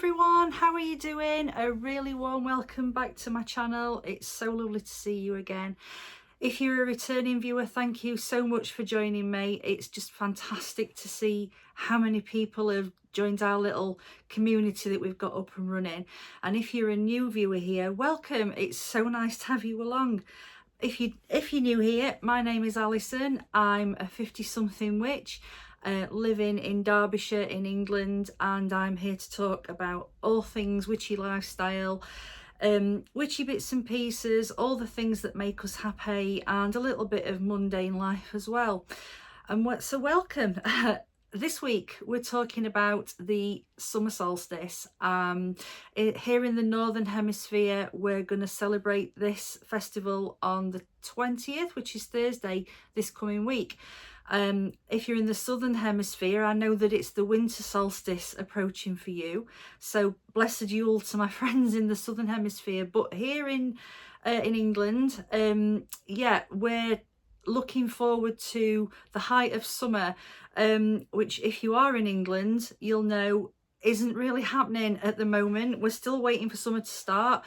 everyone, how are you doing? A really warm welcome back to my channel. It's so lovely to see you again. If you're a returning viewer, thank you so much for joining me. It's just fantastic to see how many people have joined our little community that we've got up and running. And if you're a new viewer here, welcome. It's so nice to have you along. If you're new here, my name is Alison. I'm a 50-something witch living in Derbyshire in England, and I'm here to talk about all things witchy lifestyle, witchy bits and pieces, all the things that make us happy, and a little bit of mundane life as well. And so welcome. This week we're talking about the summer solstice. Here in the Northern Hemisphere, we're going to celebrate this festival on the 20th, which is Thursday this coming week. If you're in the Southern Hemisphere, I know that it's the winter solstice approaching for you. So blessed Yule to my friends in the Southern Hemisphere. But here in England, yeah, we're looking forward to the height of summer, which if you are in England, you'll know isn't really happening at the moment. We're still waiting for summer to start.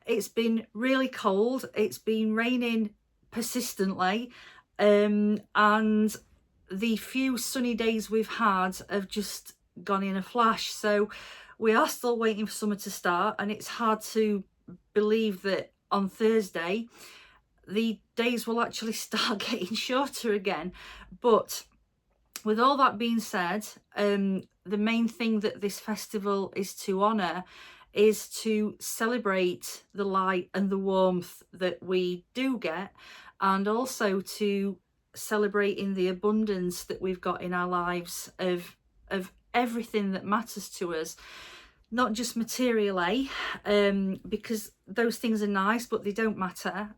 It's been really cold. It's been raining persistently, and the few sunny days we've had have just gone in a flash. So we are still waiting for summer to start, and it's hard to believe that on Thursday the days will actually start getting shorter again. But with all that being said, the main thing that this festival is to honour is to celebrate the light and the warmth that we do get, and also to celebrating the abundance that we've got in our lives of everything that matters to us, not just materially, because those things are nice, but they don't matter.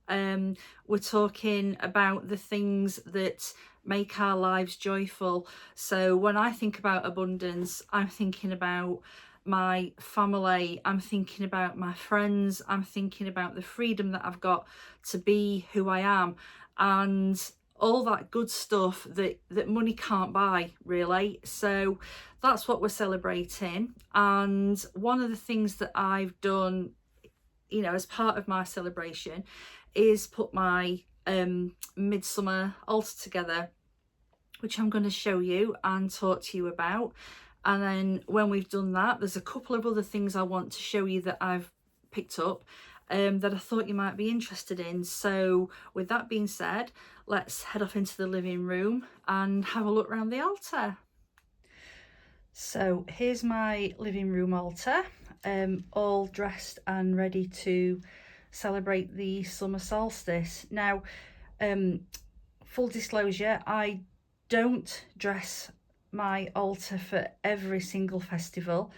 We're talking about the things that make our lives joyful. So when I think about abundance, I'm thinking about my family, I'm thinking about my friends, I'm thinking about the freedom that I've got to be who I am, and all that good stuff that money can't buy, really. So that's what we're celebrating. And one of the things that I've done, you know, as part of my celebration is put my Midsummer altar together, which I'm going to show you and talk to you about. And then when we've done that, there's a couple of other things I want to show you that I've picked up that I thought you might be interested in. So with that being said, let's head off into the living room and have a look around the altar. So here's my living room altar, all dressed and ready to celebrate the summer solstice. Now, full disclosure, I don't dress my altar for every single festival.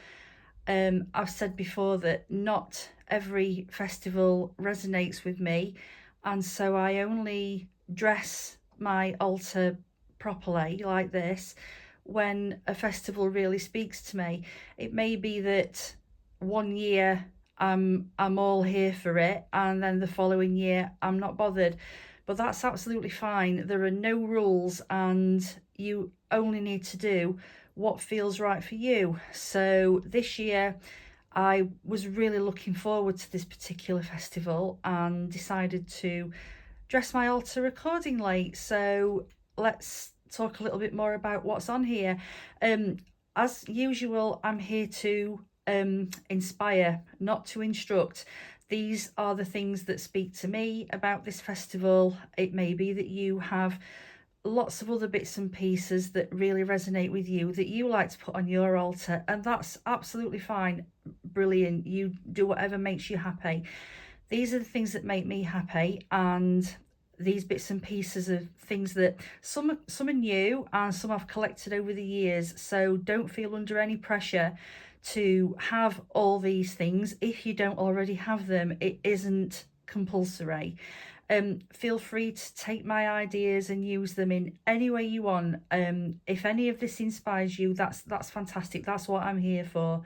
I've said before that not every festival resonates with me, and so I only dress my altar properly like this when a festival really speaks to me. It may be that one year I'm all here for it, and then the following year I'm not bothered, but that's absolutely fine. There are no rules, and you only need to do what feels right for you. So this year I was really looking forward to this particular festival and decided to dress my altar accordingly. So let's talk a little bit more about what's on here. As usual, I'm here to inspire, not to instruct. These are the things that speak to me about this festival. It may be that you have lots of other bits and pieces that really resonate with you that you like to put on your altar, and that's absolutely fine. Brilliant. You do whatever makes you happy. These are the things that make me happy, and these bits and pieces of things that some are new and some I've collected over the years. So don't feel under any pressure to have all these things. If you don't already have them, it isn't compulsory. Feel free to take my ideas and use them in any way you want. If any of this inspires you, that's fantastic. That's what I'm here for.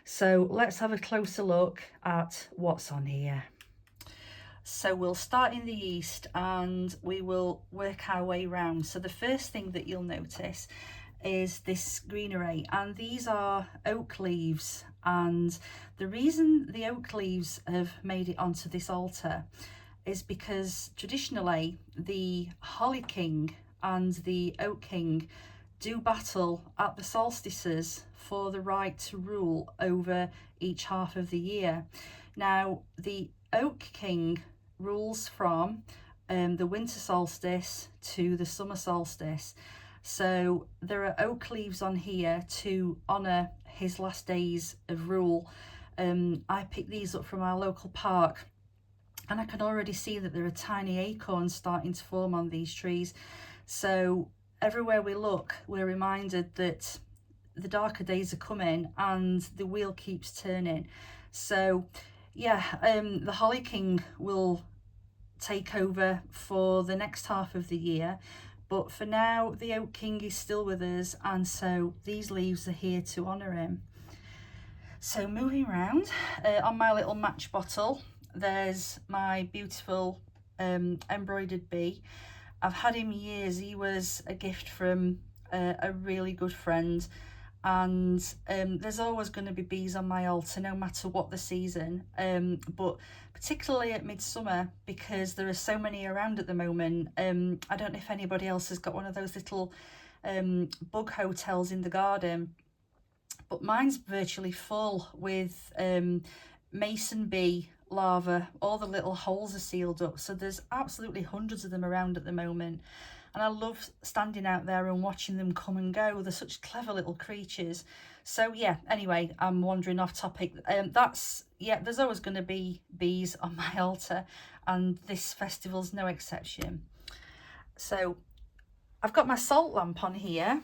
So let's have a closer look at what's on here. So we'll start in the east and we will work our way round. So the first thing that you'll notice is this greenery, and these are oak leaves. And the reason the oak leaves have made it onto this altar is because traditionally the Holly King and the Oak King do battle at the solstices for the right to rule over each half of the year. Now, the Oak King rules from the winter solstice to the summer solstice. So there are oak leaves on here to honour his last days of rule. I picked these up from our local park, and I can already see that there are tiny acorns starting to form on these trees. So everywhere we look, we're reminded that the darker days are coming and the wheel keeps turning. So yeah, the Holly King will take over for the next half of the year, but for now the Oak King is still with us, and so these leaves are here to honour him. So moving around, on my little match bottle there's my beautiful embroidered bee. I've had him years. He was a gift from a really good friend, and there's always going to be bees on my altar no matter what the season, but particularly at midsummer, because there are so many around at the moment. I don't know if anybody else has got one of those little bug hotels in the garden, but mine's virtually full with mason bee larvae. All the little holes are sealed up, so there's absolutely hundreds of them around at the moment, and I love standing out there and watching them come and go. They're such clever little creatures. So yeah, anyway, I'm wandering off topic. There's always going to be bees on my altar, and this festival's no exception. So I've got my salt lamp on here,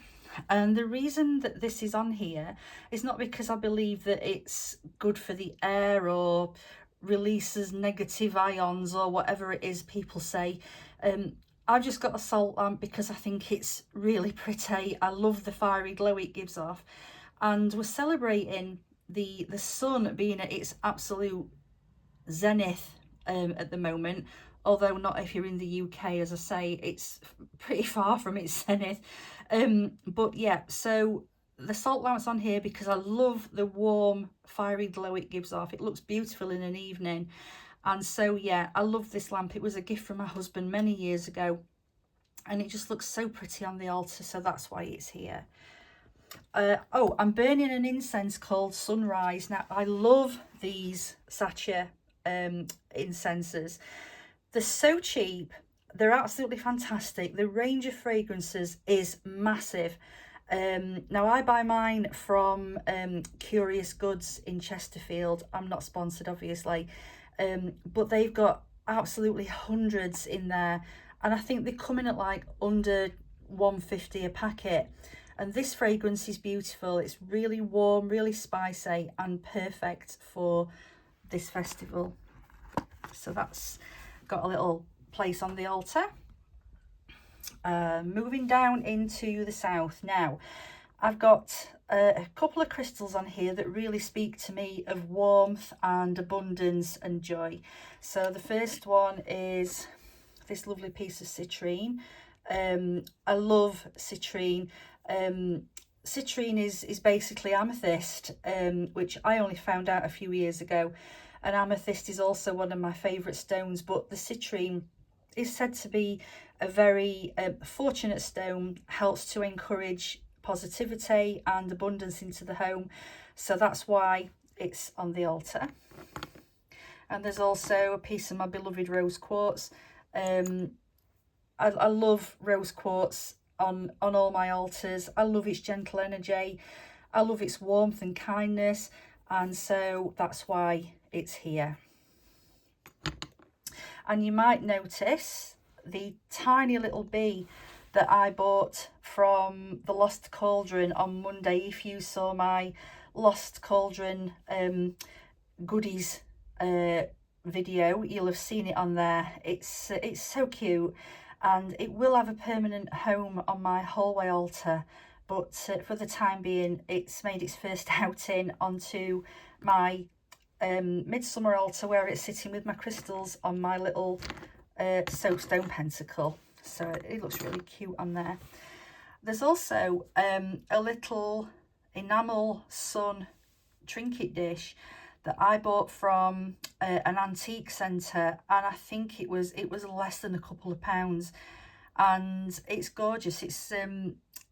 and the reason that this is on here is not because I believe that it's good for the air or releases negative ions or whatever it is people say. I've just got a salt lamp because I think it's really pretty. I love the fiery glow it gives off, and we're celebrating the sun being at its absolute zenith at the moment, although not if you're in the UK. As I say, it's pretty far from its zenith. But yeah, so the salt lamp's on here because I love the warm fiery glow it gives off. It looks beautiful in an evening, and so yeah, I love this lamp. It was a gift from my husband many years ago, and it just looks so pretty on the altar, so that's why it's here. Oh, I'm burning an incense called Sunrise. Now, I love these Sacha incenses. They're so cheap, they're absolutely fantastic. The range of fragrances is massive. Now I buy mine from Curious Goods in Chesterfield. I'm not sponsored, obviously, but they've got absolutely hundreds in there, and I think they come in at like under £1.50 a packet. And this fragrance is beautiful. It's really warm, really spicy, and perfect for this festival. So that's got a little place on the altar. Moving down into the south now, I've got a couple of crystals on here that really speak to me of warmth and abundance and joy. So the first one is this lovely piece of citrine. I love citrine. Citrine is basically amethyst, which I only found out a few years ago, and amethyst is also one of my favourite stones, but the citrine is said to be a very fortunate stone, helps to encourage positivity and abundance into the home, so that's why it's on the altar. And there's also a piece of my beloved rose quartz. I love rose quartz on all my altars. I love its gentle energy, I love its warmth and kindness, and so that's why it's here. And you might notice the tiny little bee that I bought from the Lost Cauldron on Monday. If you saw my Lost Cauldron goodies video, you'll have seen it on there. It's so cute, and it will have a permanent home on my hallway altar, but for the time being it's made its first outing onto my Midsummer altar, where it's sitting with my crystals on my little soapstone pentacle. So it looks really cute on there. There's also a little enamel sun trinket dish that I bought from an antique centre, and I think it was less than a couple of pounds, and it's gorgeous. It's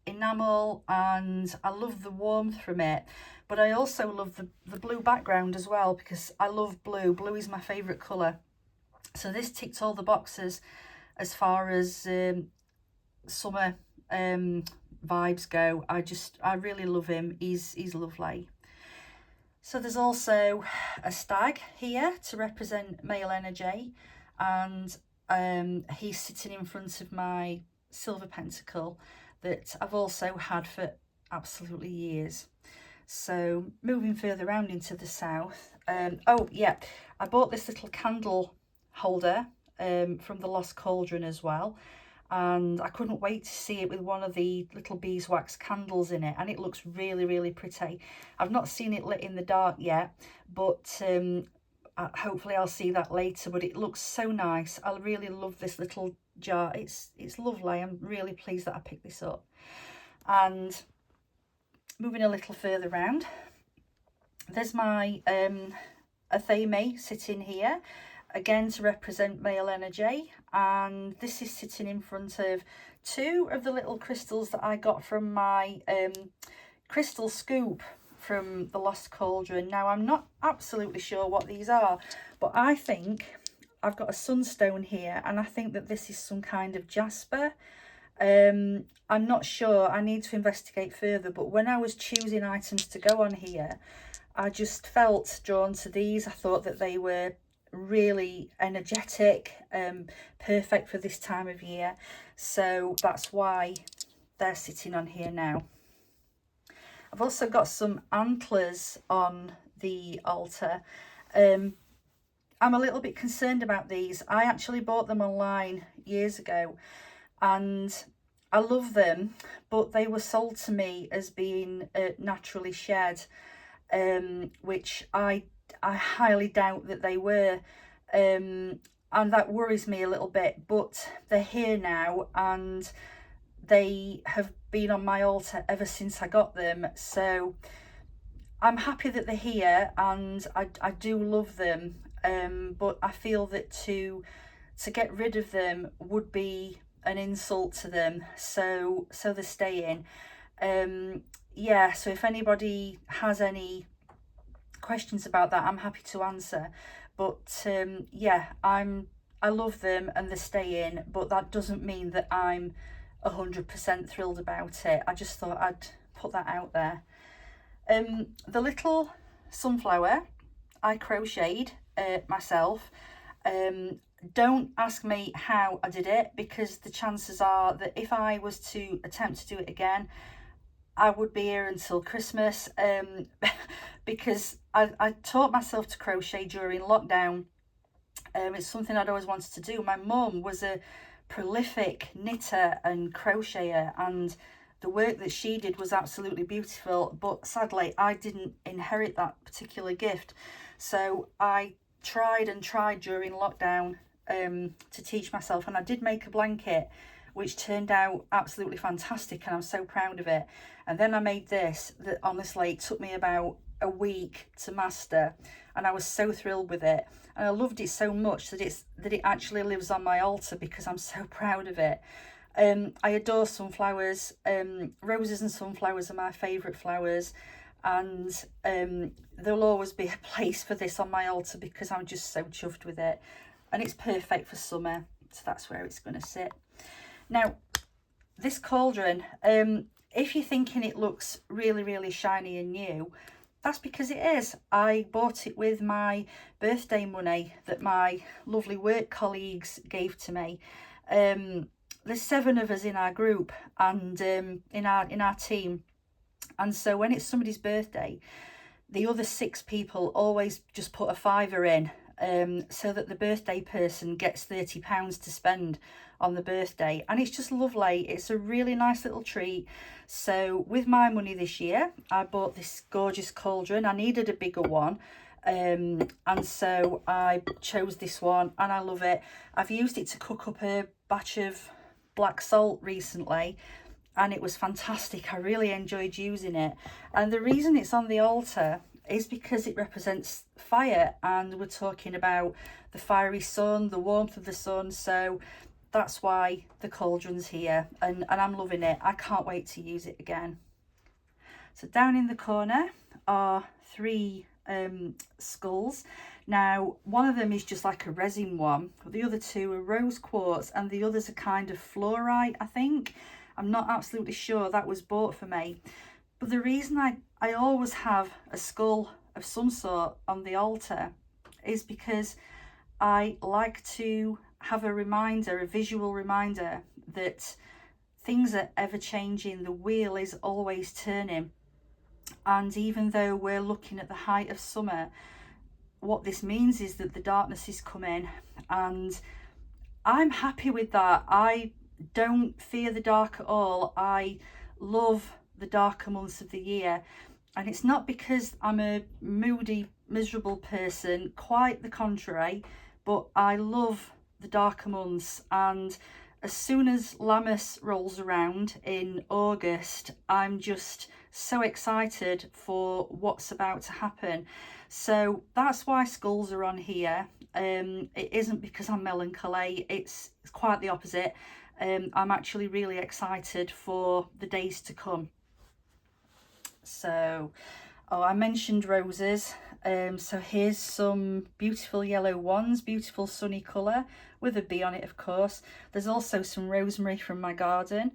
enamel, and I love the warmth from it, but I also love the blue background as well, because I love blue. Blue is my favourite colour, so this ticked all the boxes as far as summer vibes go. I really love him. He's lovely. So there's also a stag here to represent male energy, and he's sitting in front of my silver pentacle that I've also had for absolutely years. So moving further around into the south, oh yeah, I bought this little candle holder from the Lost Cauldron as well, and I couldn't wait to see it with one of the little beeswax candles in it, and it looks really, really pretty. I've not seen it lit in the dark yet, but hopefully I'll see that later. But it looks so nice. I really love this little jar. It's lovely. I'm really pleased that I picked this up. And moving a little further round, there's my Athame sitting here, again to represent male energy, and this is sitting in front of two of the little crystals that I got from my crystal scoop from the Lost Cauldron. Now, I'm not absolutely sure what these are, but I think I've got a sunstone here, and I think that this is some kind of jasper. I'm not sure. I need to investigate further, but when I was choosing items to go on here, I just felt drawn to these. I thought that they were really energetic, perfect for this time of year, so that's why they're sitting on here now. I've also got some antlers on the altar. I'm a little bit concerned about these. I actually bought them online years ago, and I love them, but they were sold to me as being naturally shed, which I highly doubt that they were, and that worries me a little bit. But they're here now, and they have been on my altar ever since I got them, so I'm happy that they're here, and I do love them, but I feel that to get rid of them would be an insult to them, so they're staying. Yeah, so if anybody has any questions about that, I'm happy to answer, but yeah, I love them and they're staying, but that doesn't mean that I'm 100% thrilled about it. I just thought I'd put that out there. The little sunflower I crocheted myself. Don't ask me how I did it, because the chances are that if I was to attempt to do it again, I would be here until Christmas, because I taught myself to crochet during lockdown. It's something I'd always wanted to do. My mum was a prolific knitter and crocheter, and the work that she did was absolutely beautiful, but sadly I didn't inherit that particular gift. So I tried and tried during lockdown to teach myself, and I did make a blanket which turned out absolutely fantastic, and I'm so proud of it. And then I made this that honestly it took me about a week to master, and I was so thrilled with it, and I loved it so much that it actually lives on my altar because I'm so proud of it. I adore sunflowers. Roses and sunflowers are my favourite flowers, and there'll always be a place for this on my altar because I'm just so chuffed with it, and it's perfect for summer, so that's where it's going to sit. Now, this cauldron, if you're thinking it looks really, really shiny and new, that's because it is. I bought it with my birthday money that my lovely work colleagues gave to me. There's 7 of us in our group, and in our team, and so when it's somebody's birthday, the other 6 people always just put a fiver in, so that the birthday person gets £30 to spend on the birthday, and it's just lovely. It's a really nice little treat. So with my money this year, I bought this gorgeous cauldron. I needed a bigger one, and so I chose this one, and I love it. I've used it to cook up a batch of black salt recently, and it was fantastic. I really enjoyed using it. And the reason it's on the altar is because it represents fire, and we're talking about the fiery sun, the warmth of the sun. So that's why the cauldron's here, and I'm loving it. I can't wait to use it again. So down in the corner are 3 skulls. Now, one of them is just like a resin one, the other 2 are rose quartz, and the others are kind of fluorite, I think. I'm not absolutely sure. That was bought for me. But the reason I always have a skull of some sort on the altar is because I like to have a reminder, a visual reminder, that things are ever changing. The wheel is always turning. And even though we're looking at the height of summer, what this means is that the darkness is coming, and I'm happy with that. I don't fear the dark at all. I love the darker months of the year, and it's not because I'm a moody, miserable person, quite the contrary, but I love the darker months. And as soon as Lammas rolls around in August, I'm just so excited for what's about to happen. So that's why skulls are on here. It isn't because I'm melancholy, it's quite the opposite. I'm actually really excited for the days to come. So, I mentioned roses. So here's some beautiful yellow ones, beautiful sunny colour with a bee on it, of course. There's also some rosemary from my garden.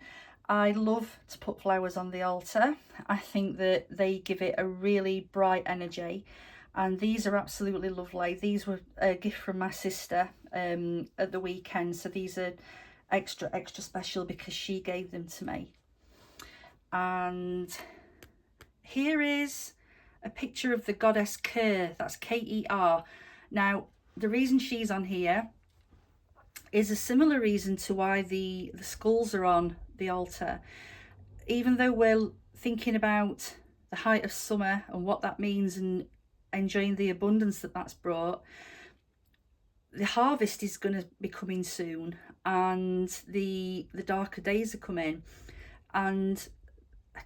I love to put flowers on the altar. I think that they give it a really bright energy, and these are absolutely lovely. These were a gift from my sister at the weekend, so these are extra special because she gave them to me. And here is a picture of the goddess Ker, that's K-E-R. Now, the reason she's on here is a similar reason to why the skulls are on the altar. Even though we're thinking about the height of summer and what that means and enjoying the abundance that that's brought, the harvest is going to be coming soon, and the darker days are coming, and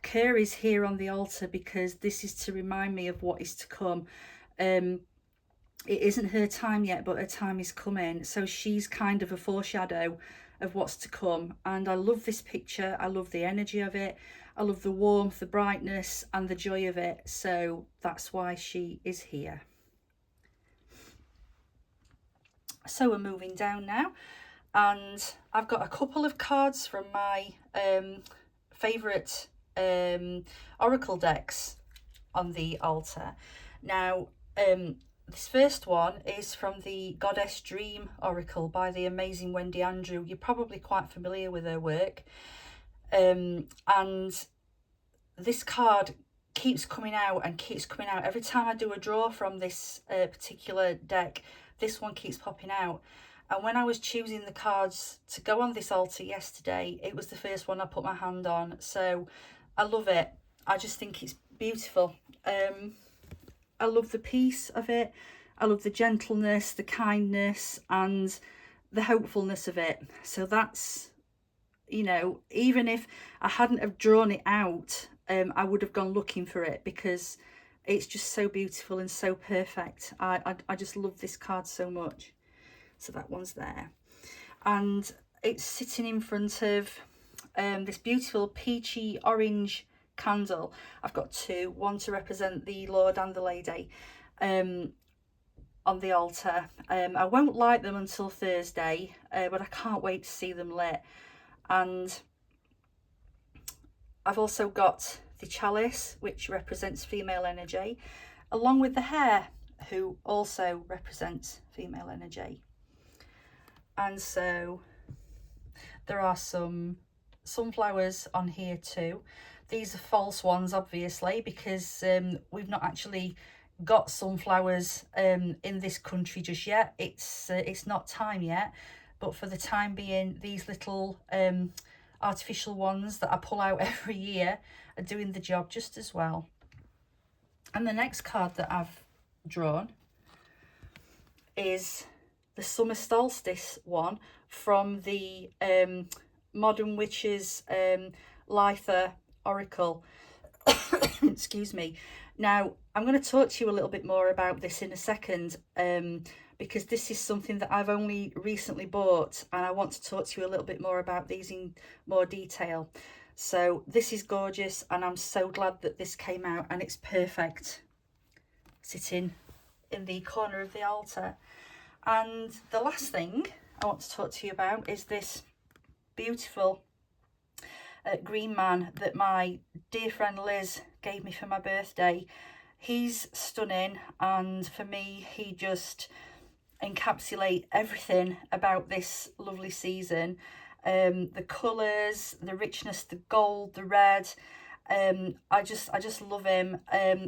Ker is here on the altar because this is to remind me of what is to come. It isn't her time yet, but her time is coming, so she's kind of a foreshadow of what's to come. And I love this picture. I love the energy of it. I love the warmth, the brightness, and the joy of it. So that's why she is here. So we're moving down now, and I've got a couple of cards from my favourite oracle decks on the altar. Now, this first one is from the Goddess Dream Oracle by the amazing Wendy Andrew. You're probably quite familiar with her work. And this card keeps coming out and keeps coming out. Every time I do a draw from this particular deck, this one keeps popping out. And when I was choosing the cards to go on this altar yesterday, it was the first one I put my hand on. So I love it. I just think it's beautiful. I love the peace of it. I love the gentleness, the kindness, and the hopefulness of it. So that's, you know, even if I hadn't have drawn it out, I would have gone looking for it because it's just so beautiful and so perfect. I just love this card so much. So that one's there. And it's sitting in front of this beautiful peachy orange candle. I've got 2, one to represent the Lord and the Lady on the altar. I won't light them until Thursday, but I can't wait to see them lit. And I've also got the chalice, which represents female energy, along with the hare, who also represents female energy. And so there are some sunflowers on here too. These are false ones, obviously, because we've not actually got sunflowers in this country just yet. It's not time yet, but for the time being, these little artificial ones that I pull out every year are doing the job just as well. And the next card that I've drawn is the Summer Solstice one from the Modern Witches Litha Oracle. Excuse me. Now, I'm going to talk to you a little bit more about this in a second, because this is something that I've only recently bought, and I want to talk to you a little bit more about these in more detail. So this is gorgeous, and I'm so glad that this came out, and it's perfect sitting in the corner of the altar. And the last thing I want to talk to you about is this beautiful green man that my dear friend Liz gave me for my birthday. He's stunning, and for me he just encapsulates everything about this lovely season. The colours, the richness, the gold, the red, I just love him.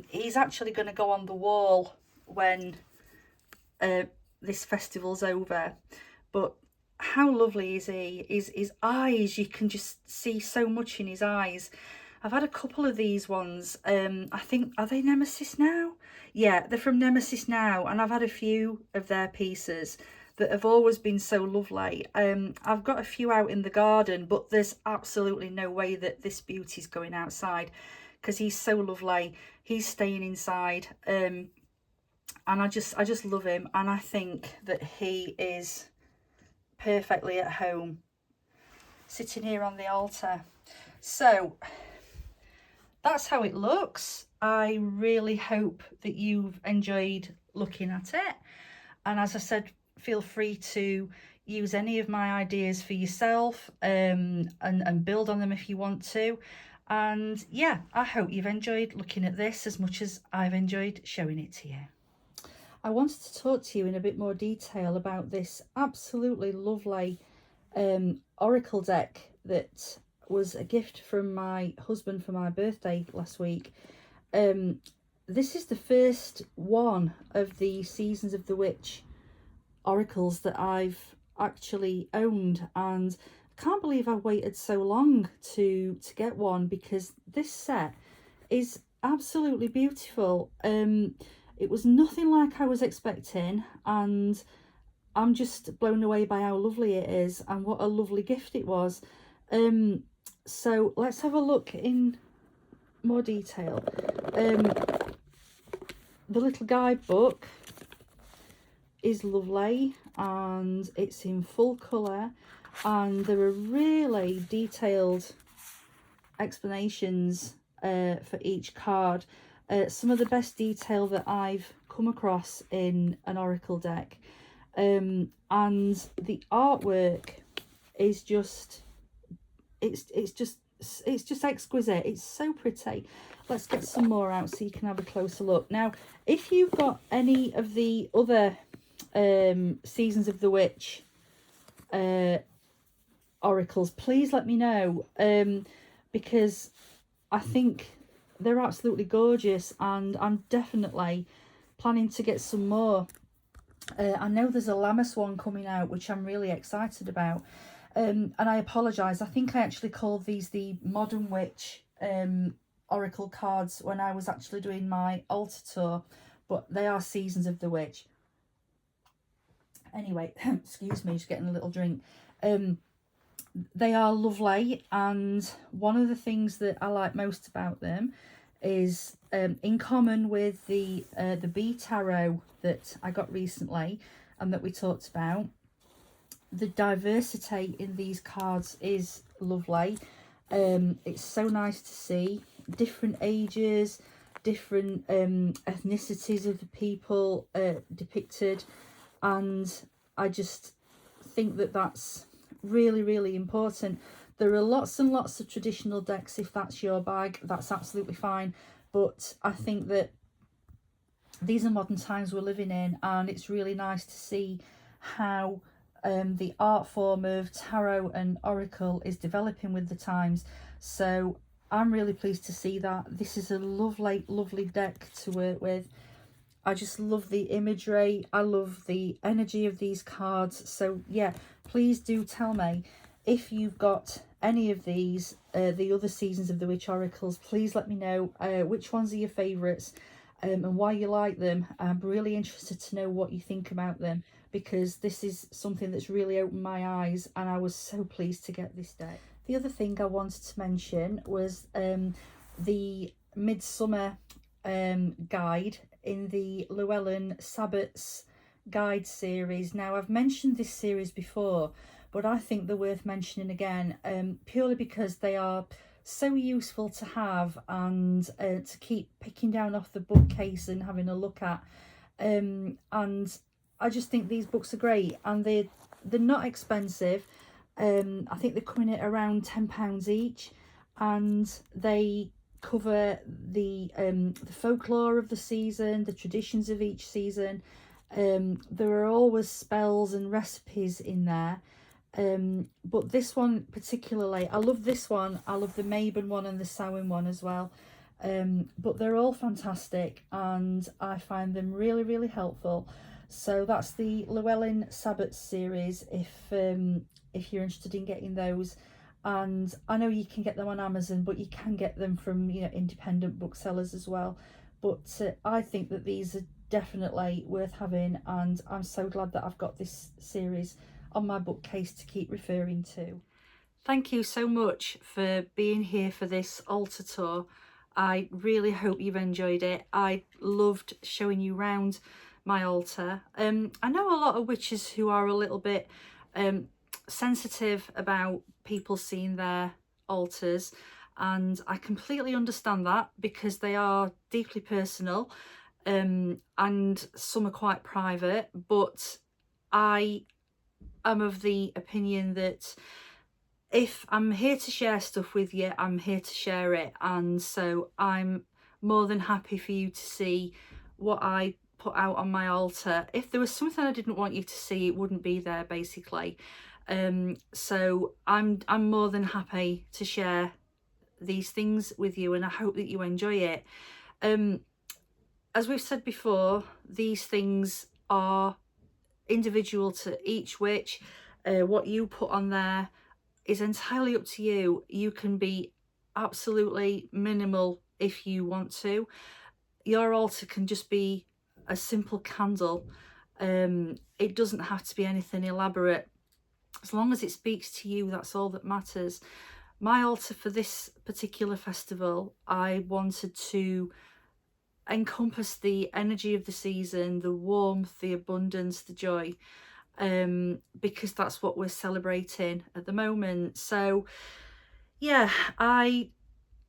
He's actually going to go on the wall when this festival's over, but how lovely is he? His eyes, you can just see so much in his eyes. I've had a couple of these ones. I think, are they Nemesis Now? Yeah, they're from Nemesis Now, and I've had a few of their pieces that have always been so lovely. I've got a few out in the garden, but there's absolutely no way that this beauty's going outside because he's so lovely. He's staying inside, and I just love him, and I think that he is perfectly at home sitting here on the altar. So that's how it looks. I really hope that you've enjoyed looking at it, and as I said, feel free to use any of my ideas for yourself, and build on them if you want to. And yeah, I hope you've enjoyed looking at this as much as I've enjoyed showing it to you. I wanted to talk to you in a bit more detail about this absolutely lovely oracle deck that was a gift from my husband for my birthday last week. This is the first one of the Seasons of the Witch oracles that I've actually owned, and I can't believe I've waited so long to get one, because this set is absolutely beautiful. It was nothing like I was expecting, and I'm just blown away by how lovely it is and what a lovely gift it was. So let's have a look in more detail. The little guidebook is lovely, and it's in full colour, and there are really detailed explanations for each card. Some of the best detail that I've come across in an oracle deck, and the artwork is just it's just exquisite. It's so pretty. Let's get some more out so you can have a closer look. Now, if you've got any of the other Seasons of the Witch oracles, please let me know, because I think they're absolutely gorgeous, and I'm definitely planning to get some more. I know there's a Lammas one coming out, which I'm really excited about. And I apologise, I think I actually called these the Modern Witch oracle cards when I was actually doing my altar tour, but they are Seasons of the Witch. Anyway, excuse me, just getting a little drink. They are lovely, and one of the things that I like most about them is, in common with the Bee Tarot that I got recently and that we talked about, the diversity in these cards is lovely. It's so nice to see different ages, different ethnicities of the people depicted, and I just think that that's really, really important. There are lots and lots of traditional decks. If that's your bag, that's absolutely fine, but I think that these are modern times we're living in, and it's really nice to see how the art form of tarot and oracle is developing with the times. So I'm really pleased to see that. This is a lovely, lovely deck to work with. I just love the imagery. I love the energy of these cards. So yeah, please do tell me if you've got any of these, the other Seasons of the Witch oracles. Please let me know which ones are your favourites, and why you like them. I'm really interested to know what you think about them, because this is something that's really opened my eyes, and I was so pleased to get this deck. The other thing I wanted to mention was the Midsummer guide in the Llewellyn Sabbats guide series. Now, I've mentioned this series before, but I think they're worth mentioning again, purely because they are so useful to have and to keep picking down off the bookcase and having a look at. And I just think these books are great, and they're not expensive. I think they're coming at around £10 each, and they cover the folklore of the season, the traditions of each season. There are always spells and recipes in there. But this one particularly, I love this one. I love the Mabon one and the Samhain one as well. But they're all fantastic, and I find them really, really helpful. So that's the Llewellyn Sabbats series, if you're interested in getting those. And I know you can get them on Amazon, but you can get them from, you know, independent booksellers as well. But I think that these are definitely worth having, and I'm so glad that I've got this series on my bookcase to keep referring to. Thank you so much for being here for this altar tour. I really hope you've enjoyed it. I loved showing you around my altar. I know a lot of witches who are a little bit sensitive about people seeing their altars, and I completely understand that, because they are deeply personal, and some are quite private. But I am of the opinion that if I'm here to share stuff with you, I'm here to share it, and so I'm more than happy for you to see what I put out on my altar. If there was something I didn't want you to see, it wouldn't be there, basically. So I'm more than happy to share these things with you, and I hope that you enjoy it. As we've said before, these things are individual to each witch. What you put on there is entirely up to you. You can be absolutely minimal if you want to. Your altar can just be a simple candle. It doesn't have to be anything elaborate. As long as it speaks to you, that's all that matters. My altar for this particular festival, I wanted to encompass the energy of the season, the warmth, the abundance, the joy, because that's what we're celebrating at the moment. So yeah, I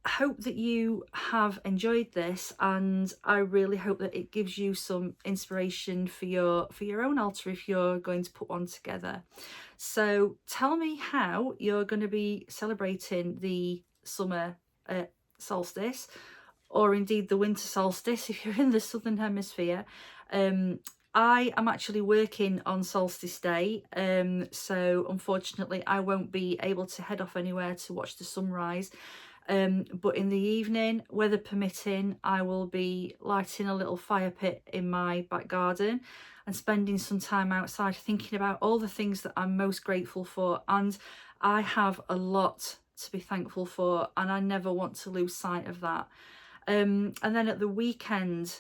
hope that you have enjoyed this, and I really hope that it gives you some inspiration for your own altar if you're going to put one together. So tell me how you're going to be celebrating the summer solstice, or indeed the winter solstice if you're in the southern hemisphere. I am actually working on Solstice Day, so unfortunately I won't be able to head off anywhere to watch the sunrise. But in the evening, weather permitting, I will be lighting a little fire pit in my back garden and spending some time outside thinking about all the things that I'm most grateful for. And I have a lot to be thankful for, and I never want to lose sight of that. And then at the weekend,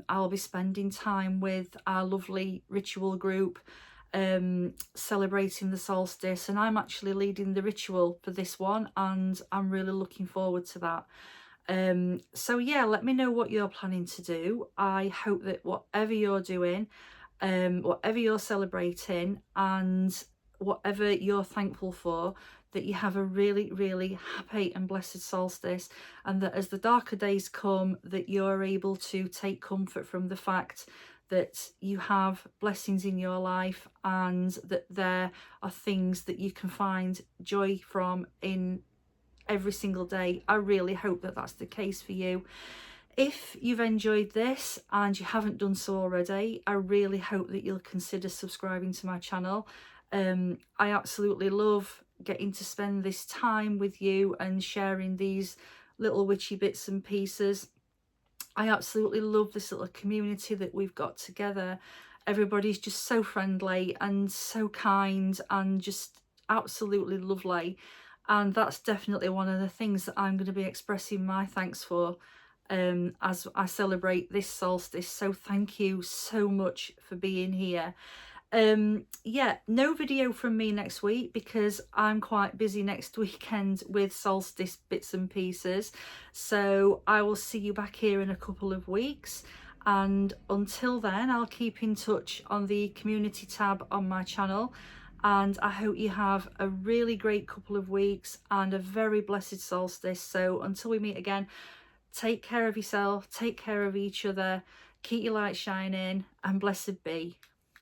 I'll be spending time with our lovely ritual group, celebrating the solstice, and I'm actually leading the ritual for this one, and I'm really looking forward to that. So yeah, let me know what you're planning to do. I hope that whatever you're doing, whatever you're celebrating, and whatever you're thankful for, that you have a really, really happy and blessed solstice, and that as the darker days come, that you're able to take comfort from the fact that you have blessings in your life, and that there are things that you can find joy from in every single day. I really hope that that's the case for you. If you've enjoyed this and you haven't done so already, I really hope that you'll consider subscribing to my channel. I absolutely love getting to spend this time with you and sharing these little witchy bits and pieces. I absolutely love this little community that we've got together. Everybody's just so friendly and so kind and just absolutely lovely, and that's definitely one of the things that I'm going to be expressing my thanks for as I celebrate this solstice. So thank you so much for being here. Yeah, no video from me next week because I'm quite busy next weekend with Solstice bits and pieces. So I will see you back here in a couple of weeks. And until then, I'll keep in touch on the community tab on my channel. And I hope you have a really great couple of weeks and a very blessed solstice. So until we meet again, take care of yourself, take care of each other, keep your light shining, and blessed be.